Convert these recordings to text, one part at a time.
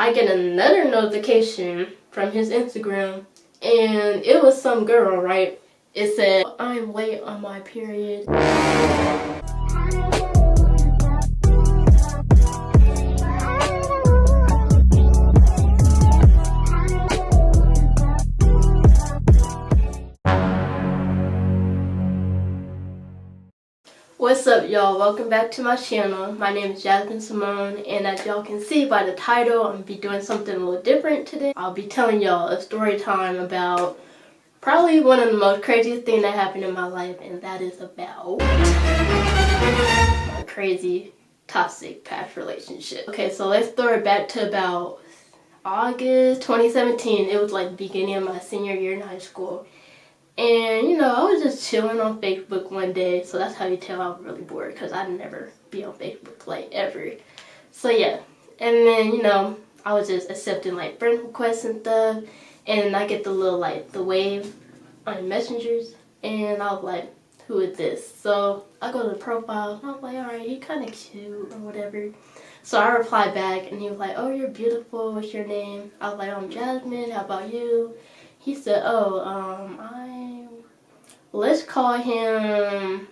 I get another notification from his Instagram, and it was some girl, right? It said, I'm late on my period. What's up, y'all? Welcome back to my channel. My name is Maddest Moment, and as y'all can see by the title, I'm going to be doing something a little different today. I'll be telling y'all a story time about probably one of the most craziest things that happened in my life, and that is about my crazy, toxic past relationship. Okay, so let's throw it back to about August 2017. It was like the beginning of my senior year in high school. And, you know, I was just chilling on Facebook one day, so that's how you tell I was really bored, because I'd never be on Facebook, like, ever. So, yeah. And then, you know, I was just accepting, like, friend requests and stuff, and I get the little, like, the wave on messengers, and I was like, who is this? So, I go to the profile, and I was like, alright, he kind of cute, or whatever. So, I replied back, and he was like, oh, you're beautiful, what's your name? I was like, I'm Jasmine, how about you? He said, let's call him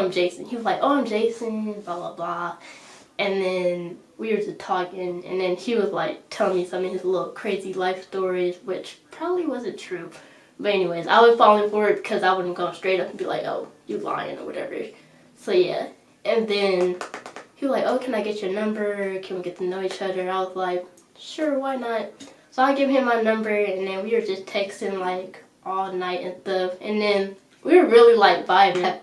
Jason. He was like, oh, I'm Jason, blah, blah, blah. And then we were just talking, and then he was like telling me some of his little crazy life stories, which probably wasn't true. But anyways, I was falling for it because I wouldn't go straight up and be like, oh, you lying or whatever. So yeah. And then he was like, oh, can I get your number? Can we get to know each other? I was like, sure, why not? So I give him my number, and then we were just texting like all night and stuff. And then we were really like vibing. Had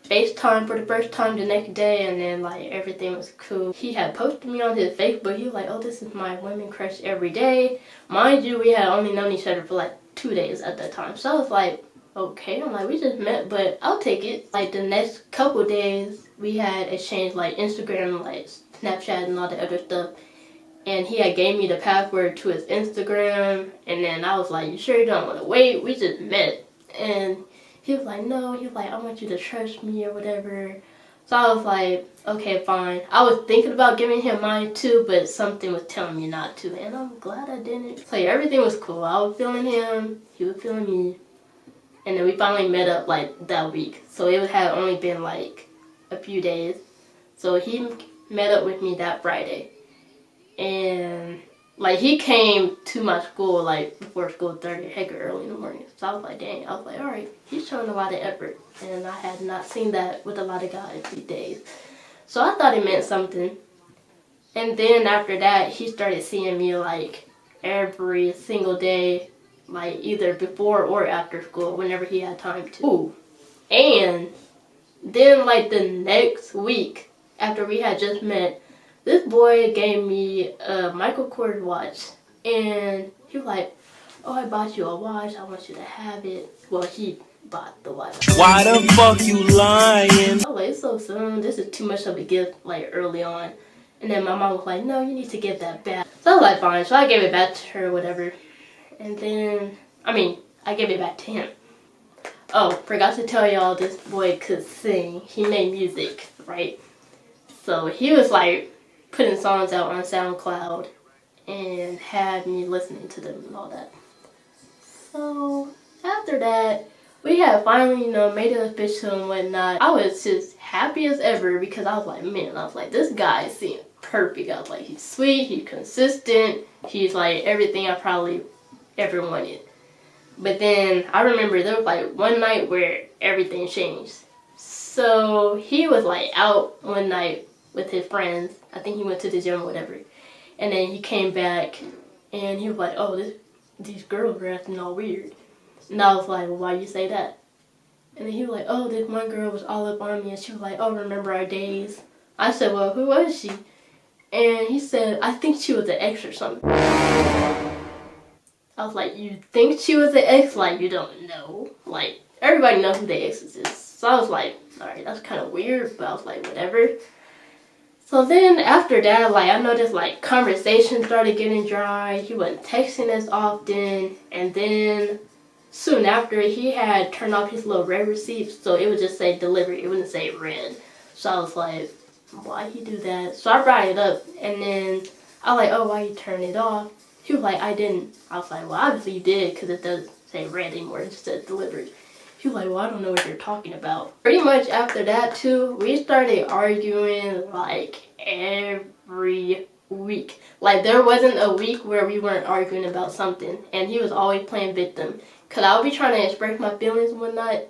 FaceTime for the first time the next day, and then like everything was cool. He had posted me on his Facebook. He was like, oh, this is my women crush every day. Mind you, we had only known each other for like 2 days at that time. So I was like, okay. I'm like, we just met, but I'll take it. Like the next couple days, we had exchanged like Instagram, like Snapchat and all the other stuff. And he had gave me the password to his Instagram. And then I was like, you sure you don't want to wait? We just met. And he was like, no. He was like, I want you to trust me or whatever. So I was like, okay, fine. I was thinking about giving him mine too, but something was telling me not to. And I'm glad I didn't. So yeah, everything was cool. I was feeling him. He was feeling me. And then we finally met up like that week. So it had only been like a few days. So he met up with me that Friday. And like he came to my school like before school started heck early in the morning. So I was like, dang. I was like, alright, he's showing a lot of effort. And I had not seen that with a lot of guys these days. So I thought it meant something. And then after that, he started seeing me like every single day, like either before or after school, whenever he had time to. Ooh. And then like the next week after we had just met, this boy gave me a Michael Kors watch, and he was like, oh, I bought you a watch, I want you to have it. Well, he bought the watch. Why the fuck you lying? I was like, it's so soon, this is too much of a gift, like, early on. And then my mom was like, no, you need to give that back. So I was like, fine, so I gave it back to her, whatever. And then, I gave it back to him. Oh, forgot to tell y'all, this boy could sing. He made music, right? So he was like, putting songs out on SoundCloud and had me listening to them and all that. So after that, we had finally, you know, made it official and whatnot. I was just happy as ever because I was like, man, I was like, this guy seems perfect. I was like, he's sweet, he's consistent, he's like everything I probably ever wanted. But then I remember there was like one night where everything changed. So he was like out one night with his friends. I think he went to the gym or whatever. And then he came back and he was like, oh, these girls are acting all weird. And I was like, well, why you say that? And then he was like, oh, this one girl was all up on me and she was like, oh, remember our days? I said, well, who was she? And he said, I think she was an ex or something. I was like, you think she was an ex? Like, you don't know. Like, everybody knows who the exes is. So I was like, alright, that's kind of weird, but I was like, whatever. So then after that, like, I noticed like conversation started getting dry. He wasn't texting as often. And then soon after, he had turned off his little red receipt, so it would just say delivery. It wouldn't say red. So I was like, why he do that? So I brought it up, and then I was like, oh, why you turn it off? He was like, I didn't. I was like, well, obviously you did, because it doesn't say read anymore, it just says delivered. He was like, well, I don't know what you're talking about. Pretty much after that too, we started arguing like every week. Like there wasn't a week where we weren't arguing about something, and he was always playing victim. Cause I would be trying to express my feelings and whatnot,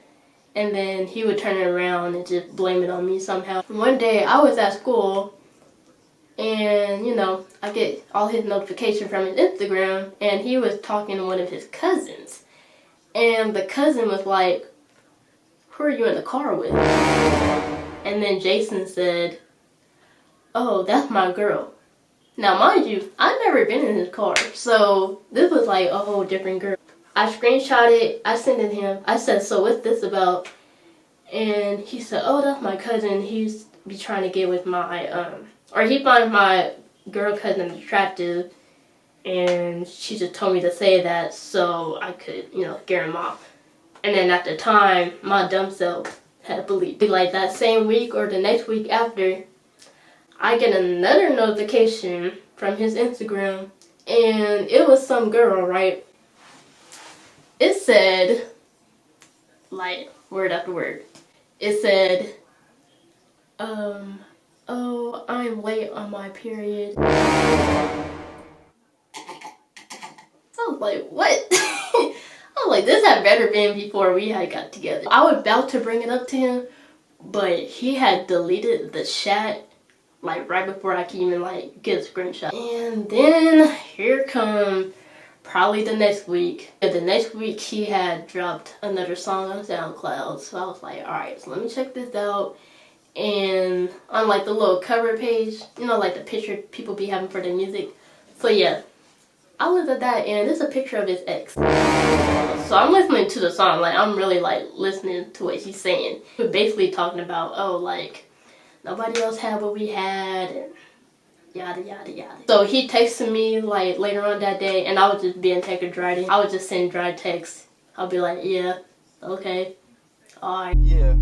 and then he would turn it around and just blame it on me somehow. One day I was at school, and you know, I get all his notifications from his Instagram, and he was talking to one of his cousins. And the cousin was like, who are you in the car with? And then Jason said, oh, that's my girl. Now, mind you, I've never been in his car, so this was like a whole different girl. I screenshot it, I sent it to him. I said, so what's this about? And he said, oh, that's my cousin. He's be trying to get with my, or he finds my girl cousin attractive, and she just told me to say that so I could, you know, scare him off. And then at the time, my dumb self had believed. Like that same week or the next week after, I get another notification from his Instagram, and it was some girl, right? It said, like, word after word. It said, oh, I'm late on my period. I was like, what? I was like, this had better been before we had got together. I was about to bring it up to him, but he had deleted the chat like right before I could even like get a screenshot. And then here come probably the next week. The next week he had dropped another song on SoundCloud. So I was like, alright, so let me check this out. And on like the little cover page, you know, like the picture people be having for their music. So yeah, I looked at that and it's a picture of his ex. So I'm listening to the song, like I'm really like listening to what he's saying. We're basically talking about, oh, like nobody else had what we had and yada yada yada. So he texted me like later on that day, and I was just being taker-driding. I would just send dry texts. I'll be like, yeah, okay, alright. Yeah,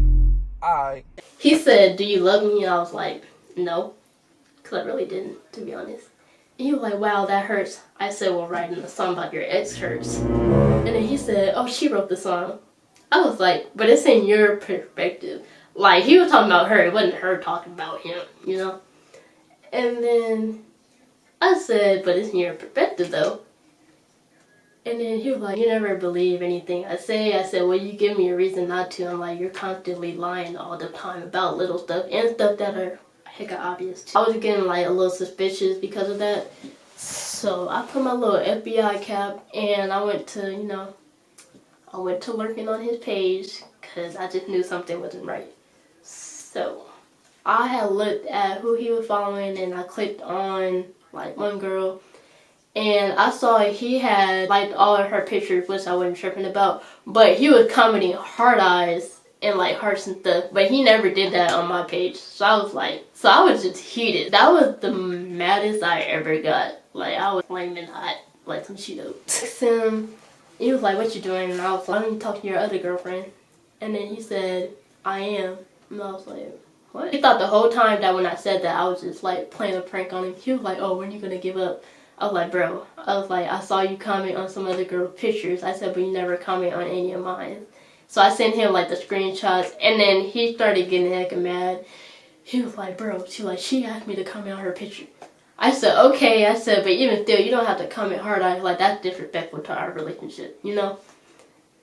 alright. He said, do you love me? And I was like, no, because I really didn't, to be honest. He was like, wow, that hurts. I said, well, writing a song about your ex hurts. And then he said, oh, she wrote the song. I was like, but it's in your perspective. Like, he was talking about her. It wasn't her talking about him, you know? And then I said, but it's in your perspective, though. And then he was like, you never believe anything I say. I said, well, you give me a reason not to. I'm like, you're constantly lying all the time about little stuff and stuff that are hecka obvious too. I was getting like a little suspicious because of that. So I put my little FBI cap and I went to, you know, I went to lurking on his page because I just knew something wasn't right. So I had looked at who he was following and I clicked on like one girl and I saw he had liked all of her pictures, which I wasn't tripping about, but he was commenting hard eyes and like hearts and stuff, but he never did that on my page. So I was like, so I was just heated. That was the maddest I ever got. Like I was flaming hot like some Cheetos. He was like, what you doing? And I was like, why don't you talk to your other girlfriend? And then he said, I am. And I was like, what? He thought the whole time that when I said that I was just like playing a prank on him. He was like, oh, when are you gonna give up? I was like, bro, I was like, I saw you comment on some other girl's pictures. I said, but you never comment on any of mine. So I sent him like the screenshots, and then he started getting hecka mad. He was like, bro, she asked me to comment on her picture. I said, okay. I said, but even still, you don't have to comment hard on it. Like, that's disrespectful to our relationship, you know?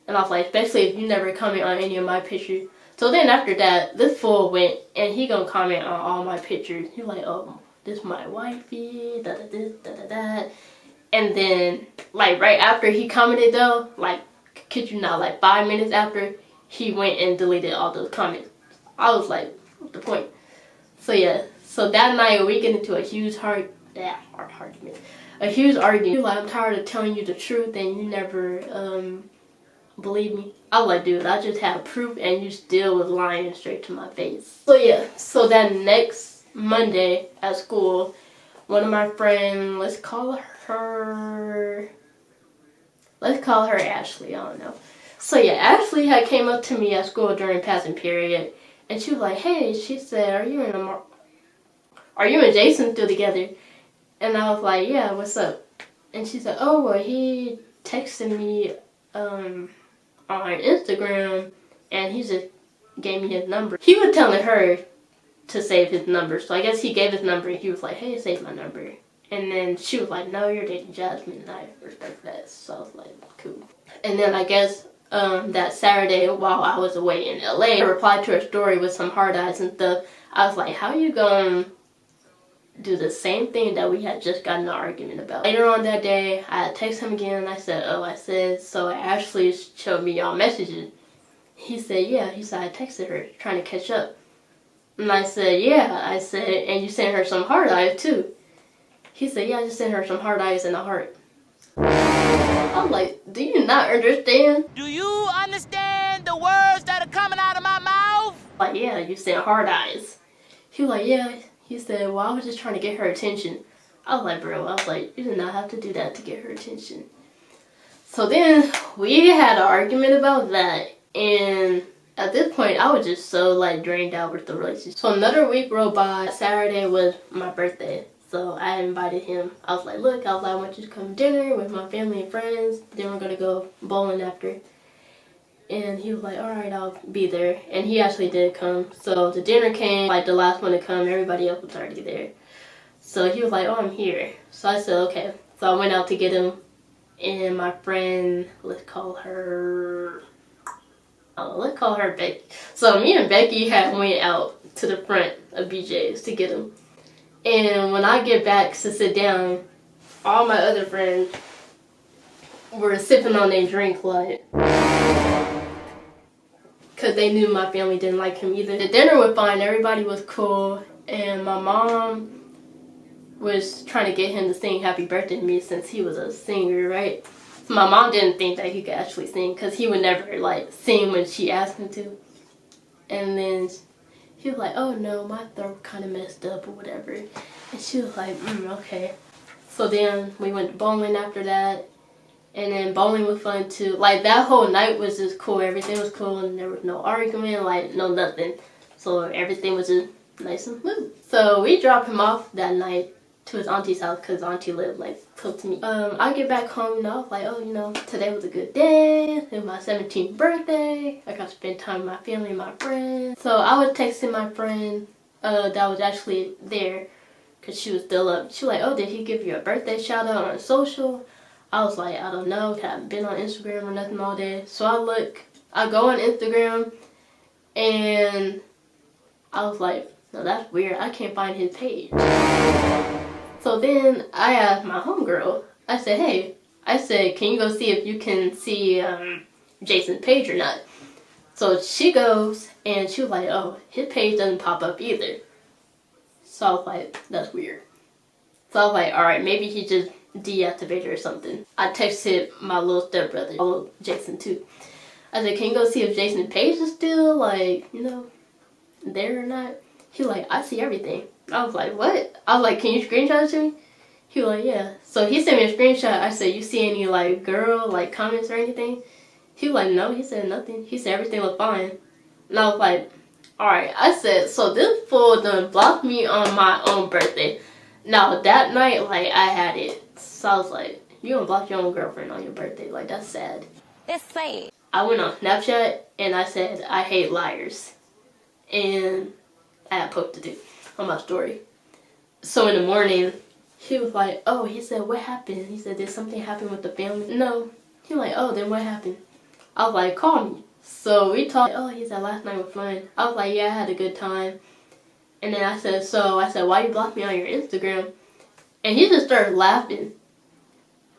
And I was like, especially if you never comment on any of my pictures. So then after that, this fool went, and he gonna comment on all my pictures. He was like, oh, this my wifey, da-da-this, da-da-that. And then, like, right after he commented, though, like, kid you not, like 5 minutes after, he went and deleted all those comments. I was like, what's the point? So yeah, so that night we get into a huge argument. A huge argument. Like, I'm tired of telling you the truth and you never believe me. I was like, dude, I just had proof and you still was lying straight to my face. So yeah, so that next Monday at school, one of my friends, let's call her Ashley, I don't know. So yeah, Ashley had came up to me at school during passing period, and she was like, hey, she said, are you and Jason still together? And I was like, yeah, what's up? And she said, oh, well, he texted me on Instagram, and he just gave me his number. He was telling her to save his number, so I guess he gave his number, and he was like, hey, save my number. And then she was like, no, you're dating Jasmine, and I respect that. So I was like, cool. And then I guess that Saturday while I was away in LA, I replied to her story with some hard eyes and stuff. I was like, how you gonna do the same thing that we had just gotten an argument about? Later on that day, I had texted him again, and I said, so Ashley showed me y'all messages. He said, yeah. He said, I texted her trying to catch up. And I said, yeah. I said, and you sent her some hard eyes too. He said, yeah, I just sent her some hard eyes and a heart. I'm like, do you not understand? Do you understand the words that are coming out of my mouth? Like, yeah, you sent hard eyes. He was like, yeah. He said, well, I was just trying to get her attention. I was like, bro, you did not have to do that to get her attention. So then we had an argument about that. And at this point, I was just so like drained out with the relationship. So another week rolled by. Saturday was my birthday. So I invited him. I was like, look, I want you to come to dinner with my family and friends. Then we're going to go bowling after. And he was like, all right, I'll be there. And he actually did come. So the dinner came, like the last one to come. Everybody else was already there. So he was like, oh, I'm here. So I said, okay. So I went out to get him. And my friend, let's call her Becky. So me and Becky had went out to the front of BJ's to get him. And when I get back to sit down, all my other friends were sipping on their drink like, because they knew my family didn't like him either. The dinner was fine, everybody was cool, and my mom was trying to get him to sing happy birthday to me since he was a singer, right? So my mom didn't think that he could actually sing because he would never like sing when she asked him to. And then he was like, oh no, my throat kind of messed up or whatever. And she was like, okay. So then we went bowling after that. And then bowling was fun too. Like that whole night was just cool. Everything was cool and there was no argument, like no nothing. So everything was just nice and smooth. So we dropped him off that night to his auntie's house because auntie lived like close to me. I get back home, I was like, today was a good day. It was my 17th birthday. I got to spend time with my family and my friends. So I was texting my friend that was actually there because she was still up. She was like, oh, did he give you a birthday shout out on social? I was like, I don't know. I haven't been on Instagram or nothing all day. So I go on Instagram and I was like, no, that's weird. I can't find his page. So then I asked my homegirl, I said, hey, can you go see if you can see Jason's page or not? So she goes and she was like, oh, his page doesn't pop up either. So I was like, that's weird. So I was like, alright, maybe he just deactivated or something. I texted my little stepbrother, Jason too. I said, can you go see if Jason's page is still there or not? He was like, I see everything. I was like, what? I was like, can you screenshot it to me? He was like, yeah. So he sent me a screenshot. I said, you see any girl comments or anything? He was like, no. He said nothing. He said everything was fine. And I was like, alright. I said, so this fool done blocked me on my own birthday. Now that night, I had it. So I was like, you gonna block your own girlfriend on your birthday? That's sad. It's sad. I went on Snapchat and I said, I hate liars. And I had posted it on my story. So in the morning, he was like, oh, he said, what happened? He said, did something happen with the family? No. He was like, oh, then what happened? I was like, call me. So we talked. Oh, he said, last night was fun. I was like, yeah, I had a good time. And then I said, why you blocked me on your Instagram? And he just started laughing.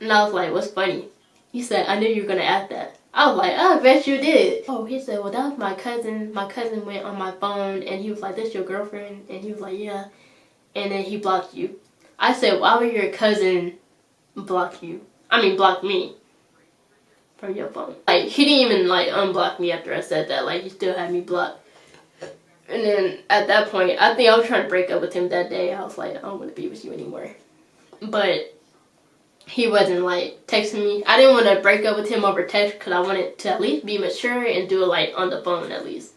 And I was like, what's funny? He said, I knew you were going to ask that. I was like, I bet you did. Oh, he said, well, that was my cousin. My cousin went on my phone and he was like, this your girlfriend? And he was like, yeah. And then he blocked you. I said, why would your cousin block you? Block me from your phone. He didn't even unblock me after I said that. He still had me blocked. And then at that point, I think I was trying to break up with him that day. I was like, I don't want to be with you anymore. But he wasn't texting me. I didn't want to break up with him over text because I wanted to at least be mature and do it on the phone at least.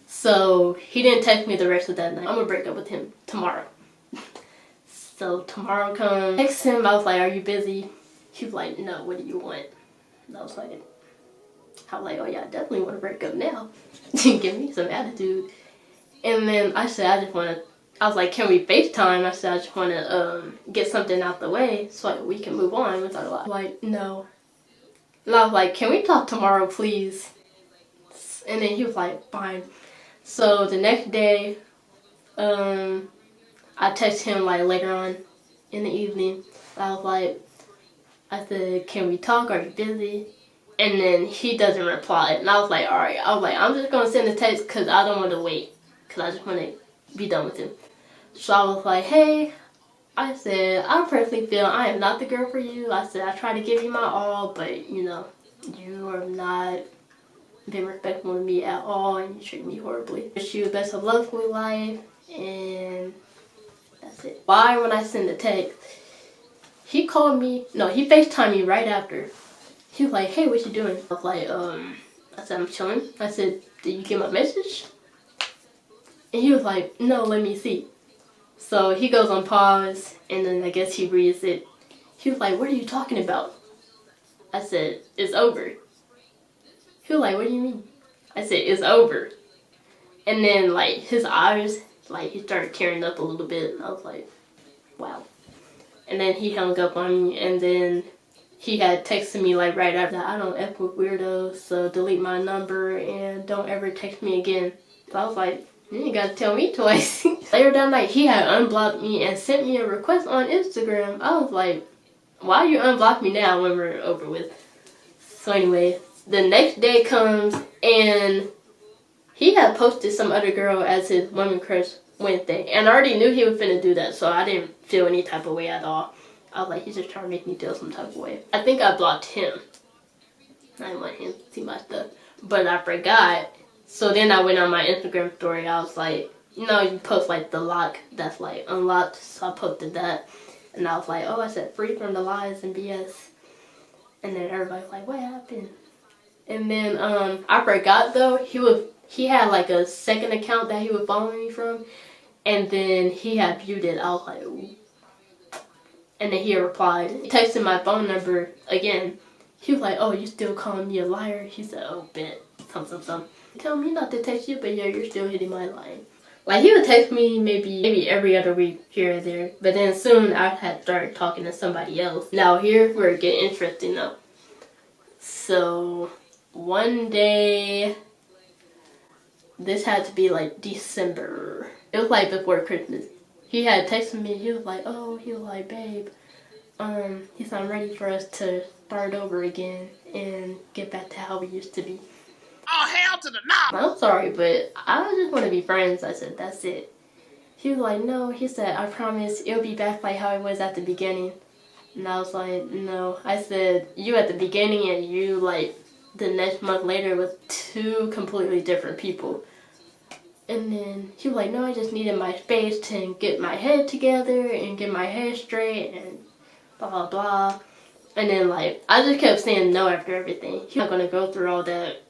So he didn't text me the rest of that night. I'm going to break up with him tomorrow. So tomorrow comes. Text him. I was like, "Are you busy?" He was like, "No. What do you want?" And I was like, "Oh yeah, I definitely want to break up now." Give me some attitude. And then I said, "I just want to." I was like, "Can we FaceTime?" I said, "I just want to get something out the way so we can move on." With our life. Like, no. And I was like, "Can we talk tomorrow, please?" And then he was like, "Fine." So the next day, I texted him like later on in the evening. I said, "Can we talk? Are you busy?" And then he doesn't reply. And I was like, "Alright." I was like, "I'm just going to send a text because I don't want to wait. Because I just want to be done with him." So I was like, "Hey," I said, "I personally feel I am not the girl for you." I said, "I try to give you my all, but you know, you are not been respectful to me at all and you treat me horribly. Wish you the best of luck with life," and that's it. Why when I send the text, he called me, no, he FaceTimed me right after. He was like, "Hey, what you doing?" I was like, I said, "I'm chilling." I said, "Did you get my message?" And he was like, "No, let me see." So he goes on pause and then I guess he reads it. He was like, "What are you talking about?" I said, "It's over." He was like, "What do you mean?" I said, "It's over." And then like his eyes, like he started tearing up a little bit. And I was like, wow. And then he hung up on me and then he had texted me like right after that, "I don't F with weirdos, so delete my number and don't ever text me again." So I was like, "You ain't gotta tell me twice." Later that night, he had unblocked me and sent me a request on Instagram. I was like, "Why you unblock me now when we're over with?" So anyway, the next day comes and he had posted some other girl as his woman crush Wednesday. And I already knew he was finna do that, so I didn't feel any type of way at all. I was like, he's just trying to make me feel some type of way. I think I blocked him. I didn't want him to see my stuff. But I forgot. So then I went on my Instagram story. I was like, you know, you post like the lock that's like unlocked. So I posted that. And I was like, "Oh, I said free from the lies and BS." And then everybody was like, "What happened?" And then I forgot though, he had like a second account that he would follow me from, and then he had viewed it. I was like, ooh. And then he replied. He texted my phone number again. He was like, "Oh, you still calling me a liar?" He said, "Oh, bet. Some. Tell me not to text you, but yeah, you're still hitting my line." Like he would text me maybe every other week here or there, but then soon I had started talking to somebody else. Now here we're getting interesting though. So one day, this had to be like December. It was like before Christmas. He had texted me. He was like, "Babe, he said I'm ready for us to start over again and get back to how we used to be." Oh, hell to the no! I'm sorry, but I just want to be friends. I said, "That's it." He was like, "No," he said, "I promise it'll be back like how it was at the beginning." And I was like, "No." I said, "You at the beginning and you like the next month later with two completely different people." And then he was like, "No, I just needed my space to get my head together and get my hair straight and blah, blah, blah." And then, like, I just kept saying no after everything. He's not going to go through all that,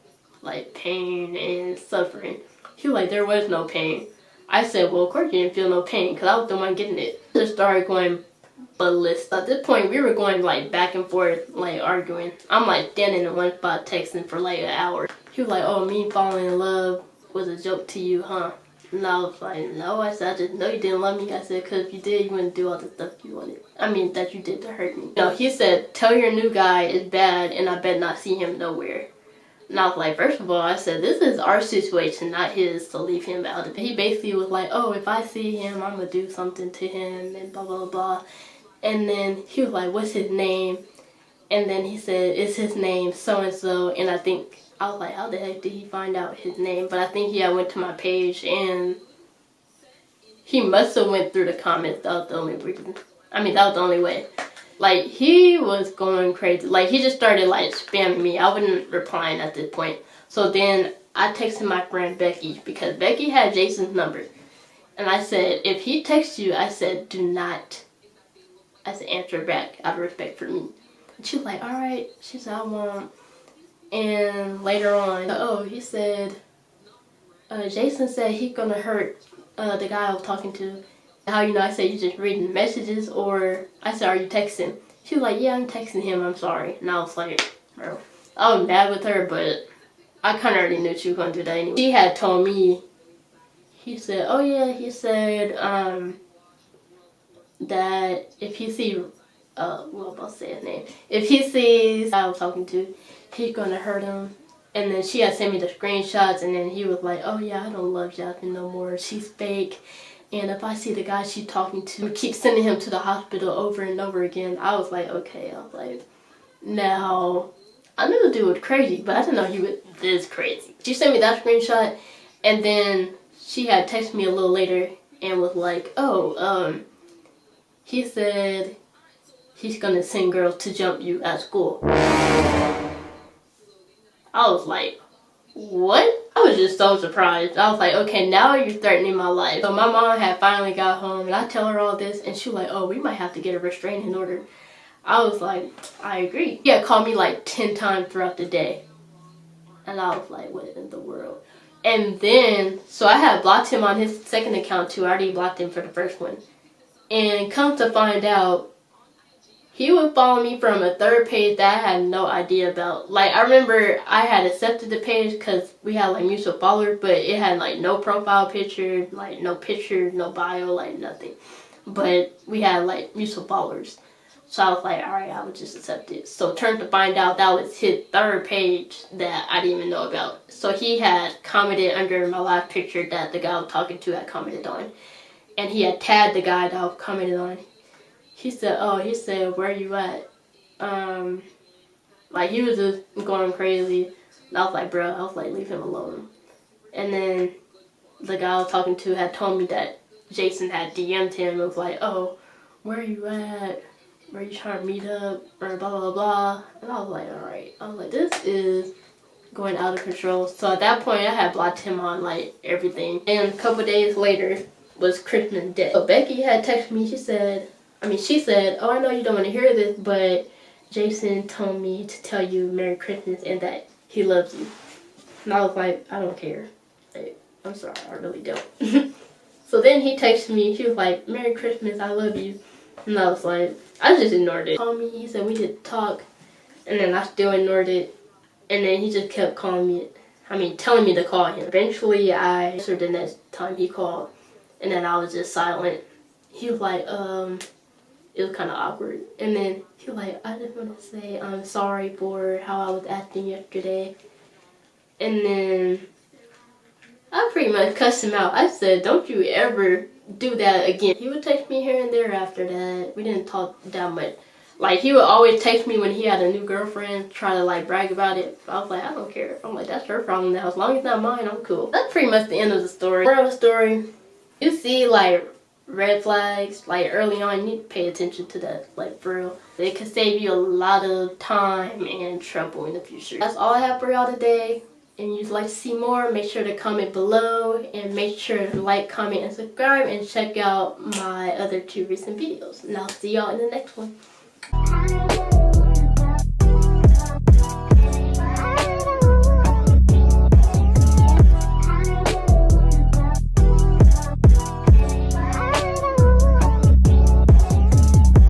like, pain and suffering. He was like, "There was no pain." I said, "Well, of course you didn't feel no pain because I was the one getting it." I just started going ballistic. At this point, we were going, like, back and forth, like, arguing. I'm, like, standing in one spot texting for, like, an hour. He was like, "Oh, me falling in love was a joke to you, huh?" And I was like, "No." I said, "I just know you didn't love me." I said, "Because if you did, you wouldn't do all the stuff you wanted. I mean, that you did to hurt me." No, he said, "Tell your new guy it's bad and I bet not see him nowhere." And I was like, first of all, I said, this is our situation, not his, so leave him out of it. He basically was like, "Oh, if I see him, I'm going to do something to him and blah, blah, blah." And then he was like, "What's his name?" And then he said, "Is his name so-and-so?" And I was like, how the heck did he find out his name? But I think he went to my page and he must have went through the comments. That was the only reason. I mean, that was the only way. Like, he was going crazy. Like, he just started, like, spamming me. I wasn't replying at this point. So then I texted my friend Becky because Becky had Jason's number. And I said, if he texts you, I said, do not, I said, answer back out of respect for me. And she was like, all right. She said, I won't. And later on, oh, he said, Jason said he's gonna hurt the guy I was talking to. How you know? I said, you just reading messages, or I said, are you texting? She was like, yeah, I'm texting him, I'm sorry. And I was like, bro, I was mad with her, but I kind of already knew she was going to do that anyway. She had told me, he said, oh yeah, he said that if he sees, what am I about to say his name? If he sees I was talking to, he's going to hurt him. And then she had sent me the screenshots, and then he was like, oh yeah, I don't love Jasmine no more. She's fake. And if I see the guy she's talking to, keep sending him to the hospital over and over again. I was like, okay. I was like, now, I knew the dude was crazy, but I didn't know he was this crazy. She sent me that screenshot, and then she had texted me a little later and was like, oh, he said he's gonna send girls to jump you at school. I was like, what? I was just so surprised. I was like, okay, now you're threatening my life. So my mom had finally got home, and I tell her all this, and she was like, oh, we might have to get a restraining order. I was like, I agree. He had called me like 10 times throughout the day. And I was like, what in the world? And then, so I had blocked him on his second account too. I already blocked him for the first one. And come to find out, he would follow me from a third page that I had no idea about. Like, I remember I had accepted the page because we had like mutual followers, but it had like no profile picture, like no picture, no bio, like nothing. But we had like mutual followers. So I was like, alright, I would just accept it. So turned to find out that was his third page that I didn't even know about. So he had commented under my last picture that the guy I was talking to had commented on. And he had tagged the guy that I was commenting on. He said, oh, he said, where you at? Like, he was just going crazy. And I was like, bro, I was like, leave him alone. And then the guy I was talking to had told me that Jason had DM'd him and was like, oh, where you at? Where you trying to meet up? Or blah, blah, blah. And I was like, alright. I was like, this is going out of control. So at that point, I had blocked him on, like, everything. And a couple days later was Christmas Day. So Becky had texted me. She said, oh, I know you don't want to hear this, but Jason told me to tell you Merry Christmas and that he loves you. And I was like, I don't care. Like, I'm sorry, I really don't. So then he texted me. He was like, Merry Christmas, I love you. And I was like, I just ignored it. He called me, he said we did talk, and then I still ignored it. And then he just kept calling me, telling me to call him. Eventually, I answered the next time he called, and then I was just silent. He was like, it was kind of awkward. And then he was like, I just want to say I'm sorry for how I was acting yesterday. And then I pretty much cussed him out. I said, don't you ever do that again. He would text me here and there after that. We didn't talk that much. Like, he would always text me when he had a new girlfriend, try to like brag about it. I was like, I don't care. I'm like, that's her problem now. As long as it's not mine, I'm cool. That's pretty much the end of the story. Moral of the story, you see like red flags, like early on, you need to pay attention to that, like for real. It could save you a lot of time and trouble in the future. That's all I have for y'all today. And you'd like to see more, make sure to comment below, and make sure to like, comment, and subscribe, and check out my other 2 recent videos. And I'll see y'all in the next one.